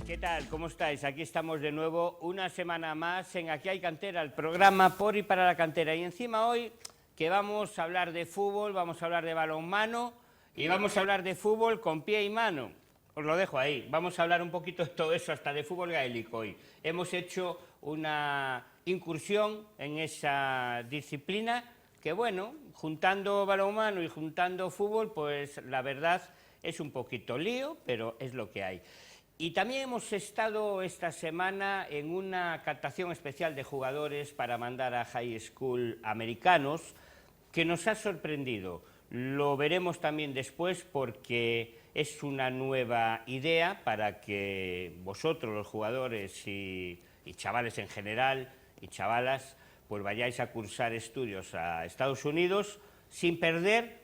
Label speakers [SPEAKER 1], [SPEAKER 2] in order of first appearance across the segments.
[SPEAKER 1] ¿Qué tal? ¿Cómo estáis? Aquí estamos de nuevo una semana más en Aquí hay Cantera, el programa por y para la cantera. Y encima hoy que vamos a hablar de fútbol, vamos a hablar de balonmano y vamos a hablar de fútbol con pie y mano. Os lo dejo ahí. Vamos a hablar un poquito de todo eso, hasta de fútbol gaélico hoy. Hemos hecho una incursión en esa disciplina que, bueno, juntando balonmano y juntando fútbol, pues la verdad es un poquito lío, pero es lo que hay. Y también hemos estado esta semana en una captación especial de jugadores para mandar a high school americanos que nos ha sorprendido. Lo veremos también después porque es una nueva idea para que vosotros, los jugadores y chavales en general y chavalas, pues vayáis a cursar estudios a Estados Unidos sin perder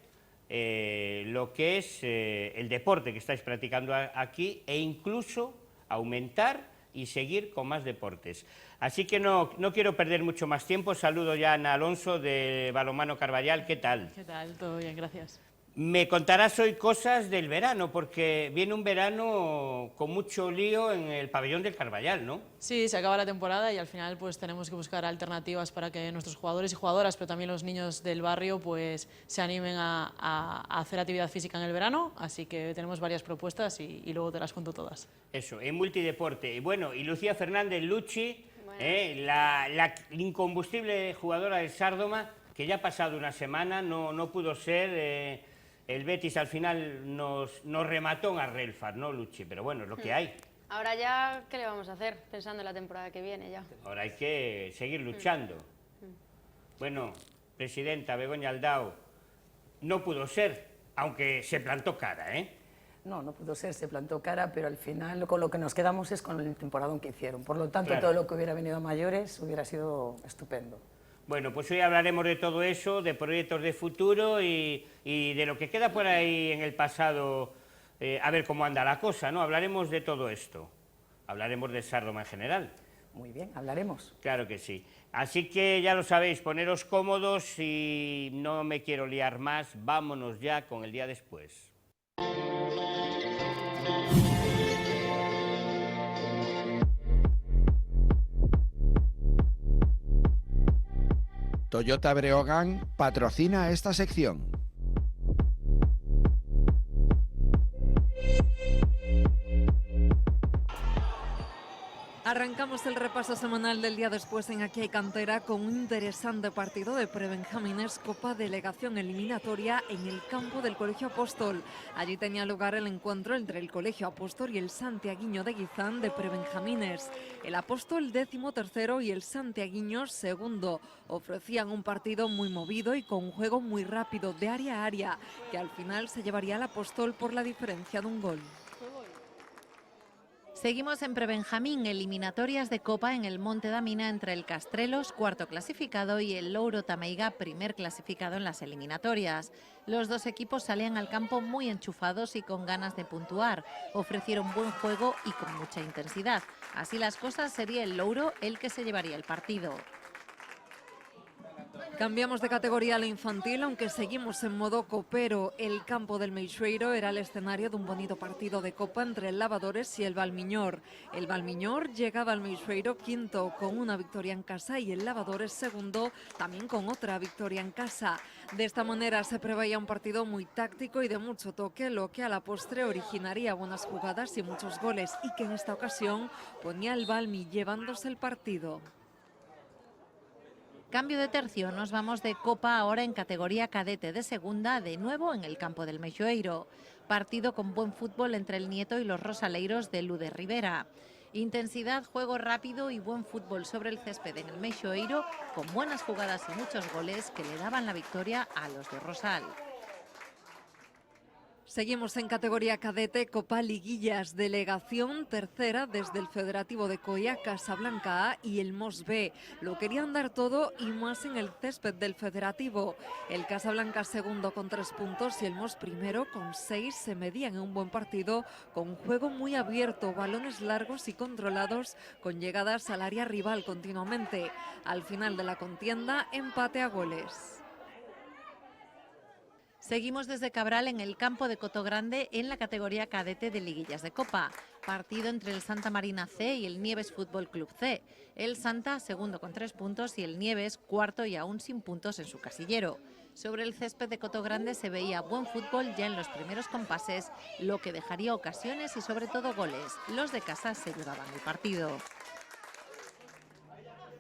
[SPEAKER 1] lo que es el deporte que estáis practicando aquí e incluso aumentar y seguir con más deportes. Así que no quiero perder mucho más tiempo. Saludo ya a Ana Alonso de Balonmano Carballal. ¿Qué tal?
[SPEAKER 2] ¿Qué tal? Todo bien, gracias.
[SPEAKER 1] Me contarás hoy cosas del verano, porque viene un verano con mucho lío en el pabellón del Carballal, ¿no?
[SPEAKER 2] Sí, se acaba la temporada y al final pues tenemos que buscar alternativas para que nuestros jugadores y jugadoras, pero también los niños del barrio, pues se animen a hacer actividad física en el verano, así que tenemos varias propuestas y luego te las cuento todas.
[SPEAKER 1] Eso, en multideporte. Y bueno, y Lucía Fernández Luchi, la incombustible jugadora del Sárdoma, que ya ha pasado una semana, no pudo ser... el Betis al final nos remató en Arrelfar, ¿no, Luchi? Pero bueno, es lo que hay.
[SPEAKER 3] Ahora ya, ¿qué le vamos a hacer? Pensando en la temporada que viene ya.
[SPEAKER 1] Ahora hay que seguir luchando. Bueno, presidenta Begoña Aldao, no pudo ser, aunque se plantó cara, ¿eh?
[SPEAKER 4] No pudo ser, se plantó cara, pero al final con lo que nos quedamos es con el temporadón que hicieron. Por lo tanto,
[SPEAKER 1] claro,
[SPEAKER 4] todo lo que hubiera venido a mayores hubiera sido estupendo.
[SPEAKER 1] Bueno, pues hoy hablaremos de todo eso, de proyectos de futuro y de lo que queda por ahí en el pasado, a ver cómo anda la cosa, ¿no? Hablaremos de todo esto, hablaremos de Sárdoma en general.
[SPEAKER 4] Muy bien, hablaremos.
[SPEAKER 1] Claro que sí. Así que ya lo sabéis, poneros cómodos y no me quiero liar más, vámonos ya con el día después.
[SPEAKER 5] Toyota Breogán patrocina esta sección.
[SPEAKER 6] Arrancamos el repaso semanal del día después en Aquí hay Cantera con un interesante partido de Prebenjamines Copa Delegación Eliminatoria en el campo del Colegio Apóstol. Allí tenía lugar el encuentro entre el Colegio Apóstol y el Santiaguiño de Guizán de Prebenjamines. El Apóstol 13º y el Santiaguiño 2º ofrecían un partido muy movido y con un juego muy rápido de área a área que al final se llevaría al Apóstol por la diferencia de un gol.
[SPEAKER 7] Seguimos en Prebenjamín, eliminatorias de Copa en el Monte da Mina entre el Castrelos, cuarto clasificado, y el Louro Tameiga, primer clasificado en las eliminatorias. Los dos equipos salían al campo muy enchufados y con ganas de puntuar. Ofrecieron buen juego y con mucha intensidad. Así las cosas, sería el Louro el que se llevaría el partido.
[SPEAKER 6] Cambiamos de categoría a la infantil, aunque seguimos en modo copero. El campo del Meixoeiro era el escenario de un bonito partido de Copa entre el Lavadores y el Valmiñor. El Valmiñor llegaba al Meixoeiro quinto con una victoria en casa y el Lavadores segundo también con otra victoria en casa. De esta manera se preveía un partido muy táctico y de mucho toque, lo que a la postre originaría buenas jugadas y muchos goles, y que en esta ocasión ponía al Valmi llevándose el partido.
[SPEAKER 7] Cambio de tercio, nos vamos de Copa ahora en categoría cadete de segunda, de nuevo en el campo del Meixoeiro. Partido con buen fútbol entre el Nieto y los rosaleiros de Lude Rivera. Intensidad, juego rápido y buen fútbol sobre el césped en el Meixoeiro, con buenas jugadas y muchos goles que le daban la victoria a los de Rosal.
[SPEAKER 6] Seguimos en categoría cadete, Copa Liguillas, delegación tercera desde el Federativo de Coia, Casablanca A y el Mos B. Lo querían dar todo y más en el césped del Federativo. El Casablanca segundo con 3 puntos y el Mos primero con 6 se medían en un buen partido con un juego muy abierto, balones largos y controlados con llegadas al área rival continuamente. Al final de la contienda, empate a goles.
[SPEAKER 7] Seguimos desde Cabral en el campo de Cotogrande en la categoría cadete de liguillas de Copa. Partido entre el Santa Marina C y el Nieves Fútbol Club C. El Santa, segundo con 3 puntos, y el Nieves, cuarto y aún sin puntos en su casillero. Sobre el césped de Cotogrande se veía buen fútbol ya en los primeros compases, lo que dejaría ocasiones y sobre todo goles. Los de casa se llevaban el partido.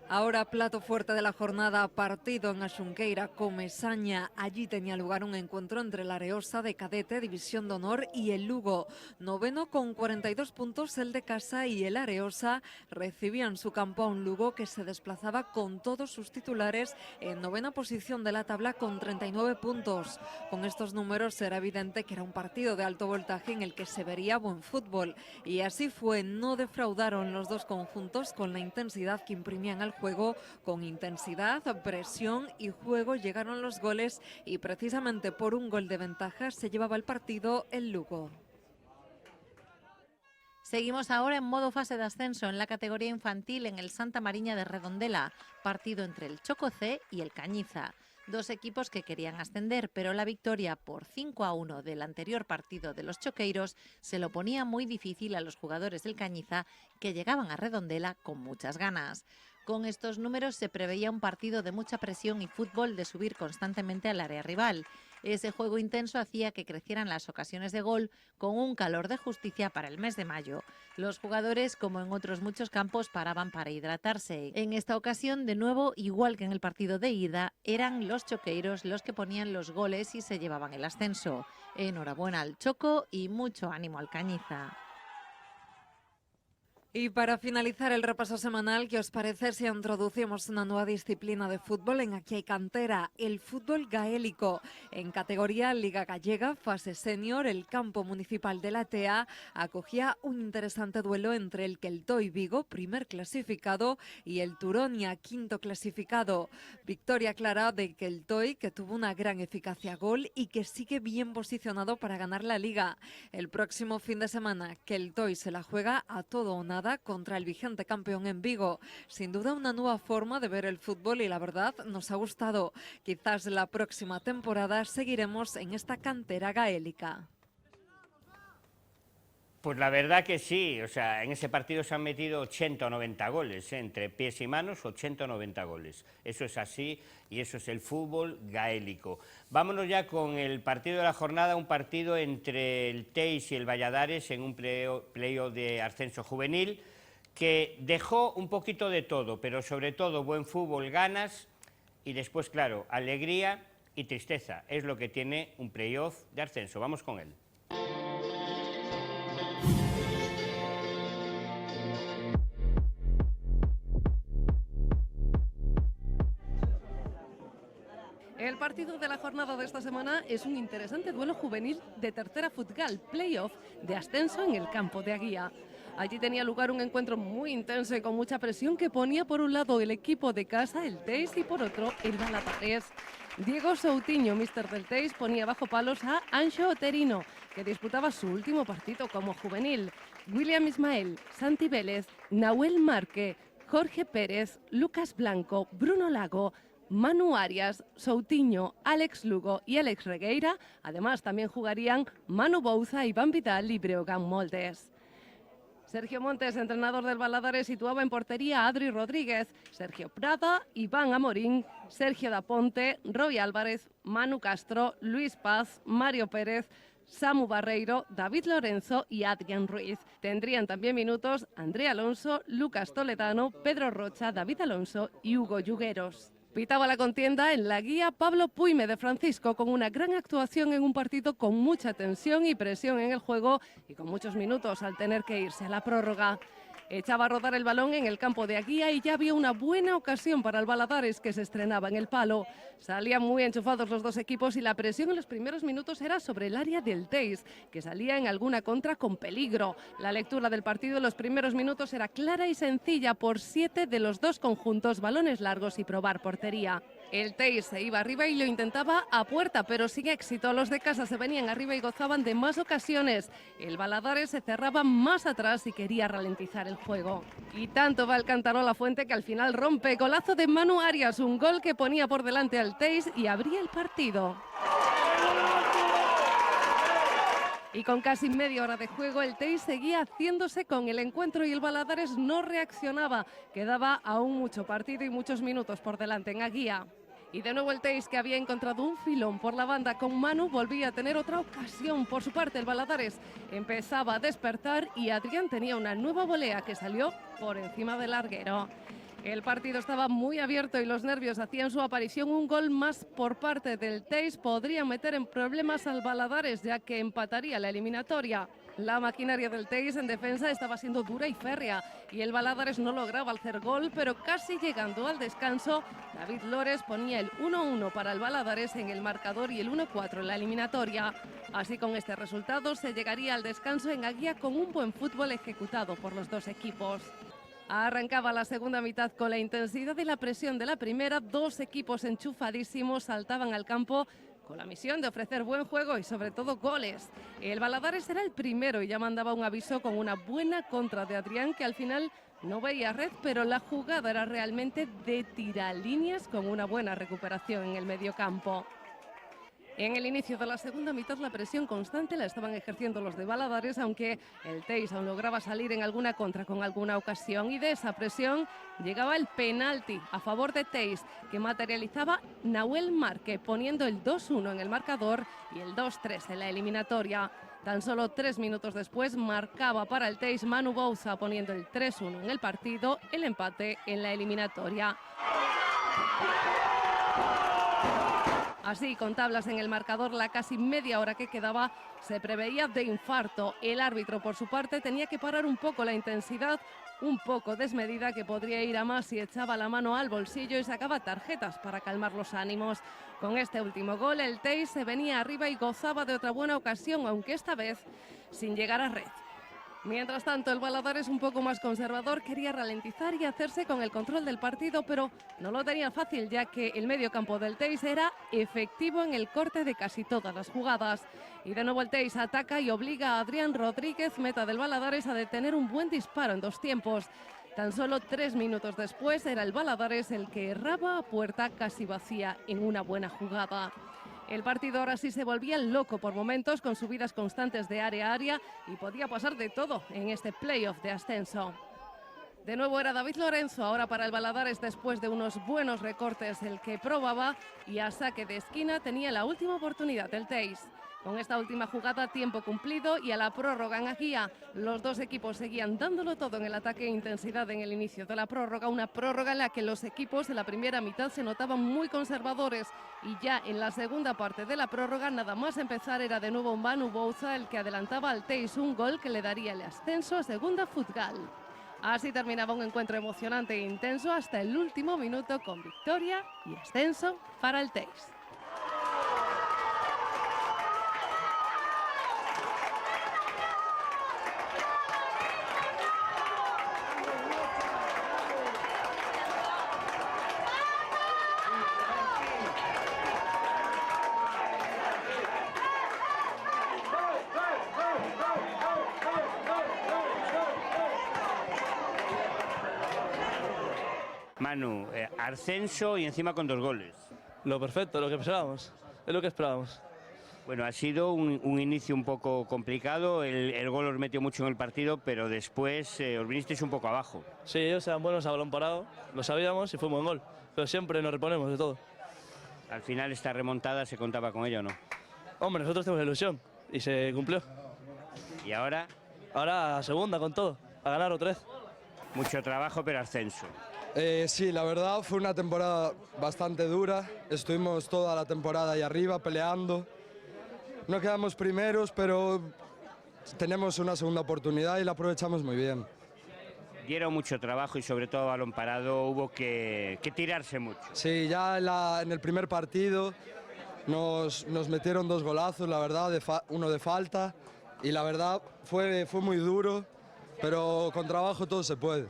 [SPEAKER 6] Ahora plato fuerte de la jornada, partido en Asunqueira, Comesaña. Allí tenía lugar un encuentro entre la Areosa de cadete, División de Honor, y el Lugo. Noveno con 42 puntos el de casa, y el Areosa recibía en su campo a un Lugo que se desplazaba con todos sus titulares en novena posición de la tabla con 39 puntos. Con estos números era evidente que era un partido de alto voltaje en el que se vería buen fútbol. Y así fue, no defraudaron los dos conjuntos con la intensidad que imprimían al juego. Con intensidad, presión y juego llegaron los goles, y precisamente por un gol de ventaja se llevaba el partido el Lugo.
[SPEAKER 7] Seguimos ahora en modo fase de ascenso en la categoría infantil en el Santa Mariña de Redondela, partido entre el Choco C y el Cañiza. Dos equipos que querían ascender, pero la victoria por 5-1 del anterior partido de los choqueiros se lo ponía muy difícil a los jugadores del Cañiza, que llegaban a Redondela con muchas ganas. Con estos números se preveía un partido de mucha presión y fútbol de subir constantemente al área rival. Ese juego intenso hacía que crecieran las ocasiones de gol, con un calor de justicia para el mes de mayo. Los jugadores, como en otros muchos campos, paraban para hidratarse. En esta ocasión, de nuevo, igual que en el partido de ida, eran los choqueiros los que ponían los goles y se llevaban el ascenso. Enhorabuena al Choco y mucho ánimo al Cañiza.
[SPEAKER 6] Y para finalizar el repaso semanal, ¿qué os parece si introducimos una nueva disciplina de fútbol en Aquí hay Cantera? El fútbol gaélico. En categoría Liga Gallega, fase senior, el campo municipal de la TEA acogía un interesante duelo entre el Keltoy Vigo, primer clasificado, y el Turonia, quinto clasificado. Victoria clara de Keltoy, que tuvo una gran eficacia gol y que sigue bien posicionado para ganar la Liga. El próximo fin de semana, Keltoy se la juega a todo o nada contra el vigente campeón en Vigo. Sin duda una nueva forma de ver el fútbol, y la verdad nos ha gustado. Quizás la próxima temporada seguiremos en esta cantera gaélica.
[SPEAKER 1] Pues la verdad que sí, o sea, en ese partido se han metido 80 o 90 goles, entre pies y manos, 80 o 90 goles. Eso es así y eso es el fútbol gaélico. Vámonos ya con el partido de la jornada, un partido entre el Teis y el Valladares en un playoff de ascenso juvenil que dejó un poquito de todo, pero sobre todo buen fútbol, ganas y después, claro, alegría y tristeza. Es lo que tiene un playoff de ascenso. Vamos con él.
[SPEAKER 8] El partido de la jornada de esta semana es un interesante duelo juvenil de tercera futsal, playoff de ascenso en el campo de Aguía. Allí tenía lugar un encuentro muy intenso y con mucha presión que ponía por un lado el equipo de casa, el Teis, y por otro el Valladares. Diego Soutinho, míster del Teis, ponía bajo palos a Anxo Oterino, que disputaba su último partido como juvenil. William Ismael, Santi Vélez, Nahuel Marque, Jorge Pérez, Lucas Blanco, Bruno Lago, Manu Arias, Soutinho, Alex Lugo y Alex Regueira. Además, también jugarían Manu Bouza, Iván Vidal y Breogán Moldes. Sergio Montes, entrenador del Valladares, situaba en portería a Adri Rodríguez, Sergio Prada, Iván Amorín, Sergio Daponte, Roy Álvarez, Manu Castro, Luis Paz, Mario Pérez, Samu Barreiro, David Lorenzo y Adrián Ruiz. Tendrían también minutos André Alonso, Lucas Toledano, Pedro Rocha, David Alonso y Hugo Yugueros. Pitaba la contienda en la guía Pablo Puime de Francisco, con una gran actuación en un partido con mucha tensión y presión en el juego y con muchos minutos al tener que irse a la prórroga. Echaba a rodar el balón en el campo de Aguía y ya había una buena ocasión para el Valladares, que se estrenaba en el palo. Salían muy enchufados los dos equipos y la presión en los primeros minutos era sobre el área del Teis, que salía en alguna contra con peligro. La lectura del partido en los primeros minutos era clara y sencilla por 7 de los dos conjuntos, balones largos y probar portería. El Teis se iba arriba y lo intentaba a puerta, pero sin éxito. Los de casa se venían arriba y gozaban de más ocasiones. El Valladares se cerraba más atrás y quería ralentizar el juego. Y tanto va el cántaro a la fuente que al final rompe. Golazo de Manu Arias, un gol que ponía por delante al Teis y abría el partido. Y con casi media hora de juego, el Teis seguía haciéndose con el encuentro y el Valadares no reaccionaba. Quedaba aún mucho partido y muchos minutos por delante en Aguía. Y de nuevo el Teis, que había encontrado un filón por la banda con Manu, volvía a tener otra ocasión. Por su parte, el Valadares empezaba a despertar y Adrián tenía una nueva volea que salió por encima del larguero. El partido estaba muy abierto y los nervios hacían su aparición. Un gol más por parte del Teis podría meter en problemas al Valadares, ya que empataría la eliminatoria. La maquinaria del Teis en defensa estaba siendo dura y férrea y el Valadares no lograba hacer gol, pero casi llegando al descanso, David Lores ponía el 1-1 para el Valadares en el marcador y el 1-4 en la eliminatoria. Así, con este resultado se llegaría al descanso en Aguía con un buen fútbol ejecutado por los dos equipos. Arrancaba la segunda mitad con la intensidad y la presión de la primera. Dos equipos enchufadísimos saltaban al campo con la misión de ofrecer buen juego y sobre todo goles. El Valadares era el primero y ya mandaba un aviso con una buena contra de Adrián, que al final no veía red, pero la jugada era realmente de tiralíneas con una buena recuperación en el mediocampo. En el inicio de la segunda mitad la presión constante la estaban ejerciendo los de Valadares, aunque el Teis aún lograba salir en alguna contra con alguna ocasión, y de esa presión llegaba el penalti a favor de Teis, que materializaba Nahuel Marque, poniendo el 2-1 en el marcador y el 2-3 en la eliminatoria. Tan solo 3 minutos después marcaba para el Teis Manu Bouza, poniendo el 3-1 en el partido, el empate en la eliminatoria. Así, con tablas en el marcador, la casi media hora que quedaba se preveía de infarto. El árbitro, por su parte, tenía que parar un poco la intensidad, un poco desmedida, que podría ir a más si echaba la mano al bolsillo y sacaba tarjetas para calmar los ánimos. Con este último gol, el Teis se venía arriba y gozaba de otra buena ocasión, aunque esta vez sin llegar a red. Mientras tanto, el Valadares, un poco más conservador, quería ralentizar y hacerse con el control del partido, pero no lo tenía fácil, ya que el medio campo del Teis era efectivo en el corte de casi todas las jugadas. Y de nuevo el Teis ataca y obliga a Adrián Rodríguez, meta del Valadares, a detener un buen disparo en 2 tiempos. Tan solo 3 minutos después era el Valadares el que erraba a puerta casi vacía en una buena jugada. El partido ahora sí se volvía loco por momentos, con subidas constantes de área a área, y podía pasar de todo en este playoff de ascenso. De nuevo era David Lorenzo, ahora para el Valadares, después de unos buenos recortes el que probaba, y a saque de esquina tenía la última oportunidad del Teis. Con esta última jugada, tiempo cumplido y a la prórroga en Aguía. Los dos equipos seguían dándolo todo en el ataque e intensidad en el inicio de la prórroga. Una prórroga en la que los equipos en la primera mitad se notaban muy conservadores. Y ya en la segunda parte de la prórroga, nada más empezar, era de nuevo Manu Bouza el que adelantaba al Teis un gol que le daría el ascenso a segunda Futgal. Así terminaba un encuentro emocionante e intenso hasta el último minuto, con victoria y ascenso para el Teis.
[SPEAKER 1] Manu, ascenso y encima con 2 goles.
[SPEAKER 9] Lo perfecto, lo que esperábamos, es lo que esperábamos.
[SPEAKER 1] Bueno, ha sido un inicio un poco complicado, el gol os metió mucho en el partido, pero después os vinisteis un poco abajo.
[SPEAKER 9] Sí, ellos eran buenos a balón parado, lo sabíamos y fue un buen gol, pero siempre nos reponemos de todo.
[SPEAKER 1] Al final esta remontada, ¿se contaba con ella o no?
[SPEAKER 9] Hombre, nosotros tenemos ilusión y se cumplió.
[SPEAKER 1] ¿Y ahora?
[SPEAKER 9] Ahora a segunda con todo, a ganar otra vez.
[SPEAKER 1] Mucho trabajo, pero ascenso.
[SPEAKER 10] Sí, la verdad fue una temporada bastante dura. Estuvimos toda la temporada ahí arriba peleando. No quedamos primeros, pero tenemos una segunda oportunidad y la aprovechamos muy bien.
[SPEAKER 1] Dieron mucho trabajo y sobre todo a balón parado hubo que tirarse mucho.
[SPEAKER 10] Sí, ya en el primer partido nos metieron 2 golazos, la verdad, uno de falta, y la verdad fue muy duro, pero con trabajo todo se puede.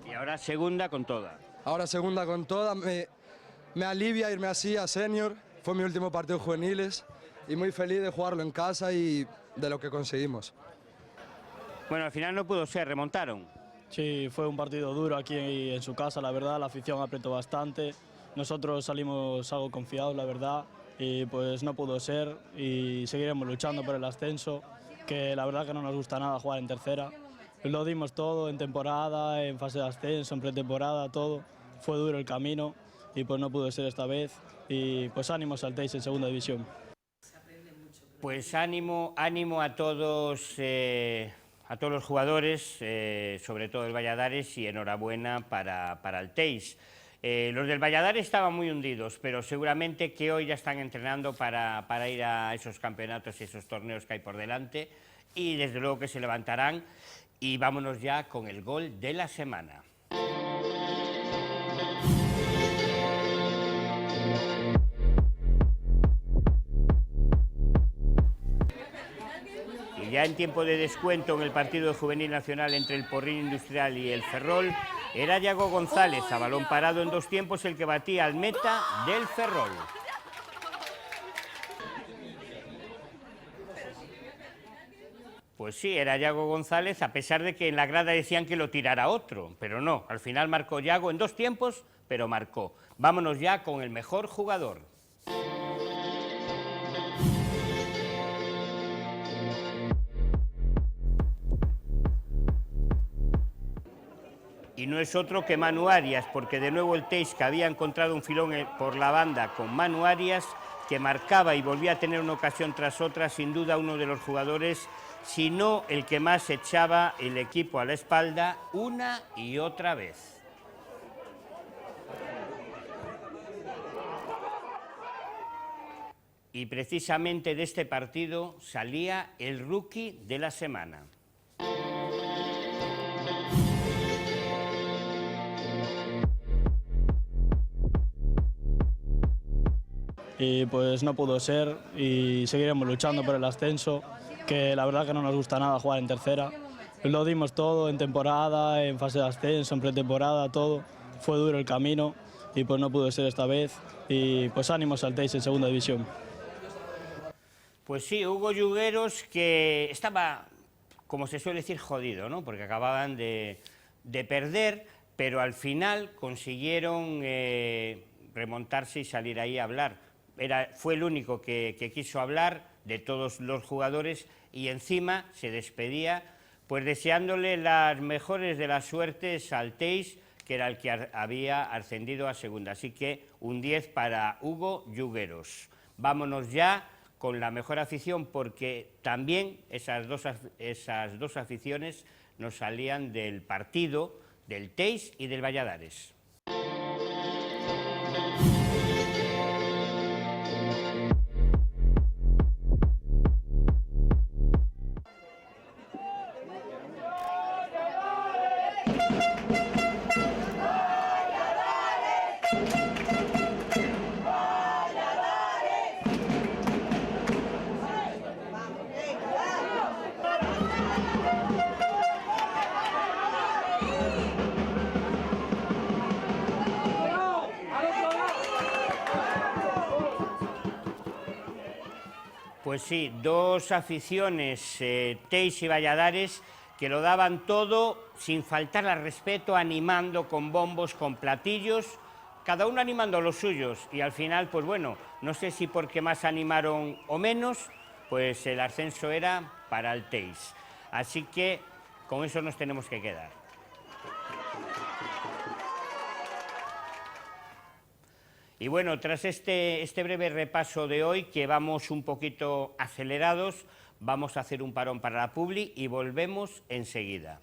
[SPEAKER 1] Y ahora segunda con toda.
[SPEAKER 10] Ahora segunda con toda, me alivia irme así a senior, fue mi último partido juveniles y muy feliz de jugarlo en casa y de lo que conseguimos.
[SPEAKER 1] Bueno, al final no pudo ser, remontaron.
[SPEAKER 11] Sí, fue un partido duro aquí en su casa, la verdad, la afición apretó bastante, nosotros salimos algo confiados, la verdad, y pues no pudo ser y seguiremos luchando por el ascenso. que la verdad que no nos gusta nada jugar en tercera. Lo dimos todo en temporada, en fase de ascenso, en pretemporada, todo. Fue duro el camino y pues no pudo ser esta vez. Y pues ánimos al Teis en segunda división.
[SPEAKER 1] Pues ánimo a todos los jugadores, sobre todo el Valladares, y enhorabuena para el Teis. Los del Valladares estaban muy hundidos, pero seguramente que hoy ya están entrenando para ir a esos campeonatos y esos torneos que hay por delante, y desde luego que se levantarán. Y vámonos ya con el gol de la semana. Y ya en tiempo de descuento en el partido de Juvenil Nacional entre el Porrín Industrial y el Ferrol, era Yago González, a balón parado en 2 tiempos, el que batía al meta del Ferrol. Pues sí, era Yago González, a pesar de que en la grada decían que lo tirara otro, pero no, al final marcó Yago en 2 tiempos, pero marcó. Vámonos ya con el mejor jugador. Y no es otro que Manu Arias, porque de nuevo el Teis, que había encontrado un filón por la banda con Manu Arias, que marcaba y volvía a tener una ocasión tras otra, sin duda uno de los jugadores, si no el que más echaba el equipo a la espalda una y otra vez. Y precisamente de este partido salía el rookie de la semana.
[SPEAKER 11] Y pues no pudo ser y seguiremos luchando por el ascenso, que la verdad que no nos gusta nada jugar en tercera. Lo dimos todo en temporada, en fase de ascenso, en pretemporada, todo. Fue duro el camino y pues no pudo ser esta vez. Y pues ánimos al Teis en segunda división.
[SPEAKER 1] Pues sí, Hugo Yugueros, que estaba, como se suele decir, jodido, ¿no? Porque acababan de perder, pero al final consiguieron remontarse y salir ahí a hablar. Fue el único que quiso hablar de todos los jugadores y encima se despedía pues deseándole las mejores de las suertes al Teis, que era el que había ascendido a segunda. Así que un 10 para Hugo Yugueros. Vámonos ya con la mejor afición, porque también esas dos aficiones nos salían del partido del Teis y del Valladares. Pues sí, dos aficiones, Teis y Valladares, que lo daban todo sin faltar al respeto, animando con bombos, con platillos, cada uno animando a los suyos. Y al final, pues bueno, no sé si porque más animaron o menos, pues el ascenso era para el Teis. Así que con eso nos tenemos que quedar. Y bueno, tras este breve repaso de hoy, que vamos un poquito acelerados, vamos a hacer un parón para la publi y volvemos enseguida.